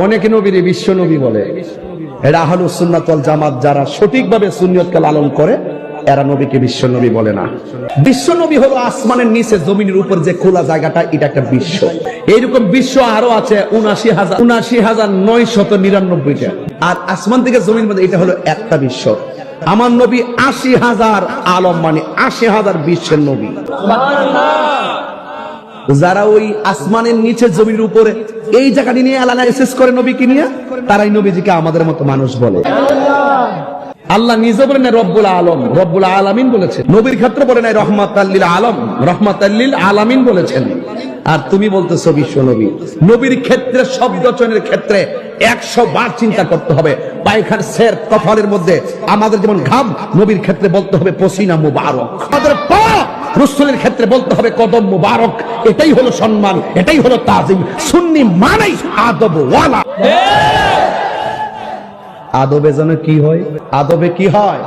অনেকে নবীরে বিশ্ব নবী বলে। এরা আহলুস সুন্নাত ওয়াল জামাত যারা সঠিকভাবে সুন্নিয়তকে লালন করে, এরা নবীকে বিশ্ব নবী বলে না। বিশ্ব নবী হলো আসমানের নিচে জমিনের উপর যে খোলা জায়গাটা, এটা একটা বিশ্ব। এইরকম বিশ্ব আরো আছে 79,999টা। আর আসমান থেকে জমিন মধ্যে এটা হলো একটা বিশ্ব। আমার নবী 80,000 আলম, মানে 80,000 বিশ্বের নবী। যারা ওই আসমানের নিচে জমির উপরে এই জায়গাটি নিয়ে অ্যানালাইসিস করে নবীকে নিয়ে, তারাই নবীজিকে আমাদের মতো মানুষ বলে। আল্লাহ নিজে বলেন রব্বুল আলম, রব্বুল আলামিন বলেছেন। নবীর ক্ষেত্রে বলেন রহমাতাল্লিল আলম, রহমাতাল্লিল আলামিন বলেছেন। আর তুমি বলতেছো বিশ্ব নবী। নবীর ক্ষেত্রে শব্দ চয়নের ক্ষেত্রে 100 বার চিন্তা করতে হবে। পায়খানা সের কপালের মধ্যে আমাদের যেমন ঘাম, নবীর ক্ষেত্রে বলতে হবে পসিনা মুবারক। আমাদের পা রাসূলের ক্ষেত্রে বলতে হবে কদম মুবারক। এটাই হলো সম্মান, এটাই হলো তাজিম। সুন্নি মানেই আদব ওয়ালা। আদবে যেন কি হয়? আদবে কি হয়?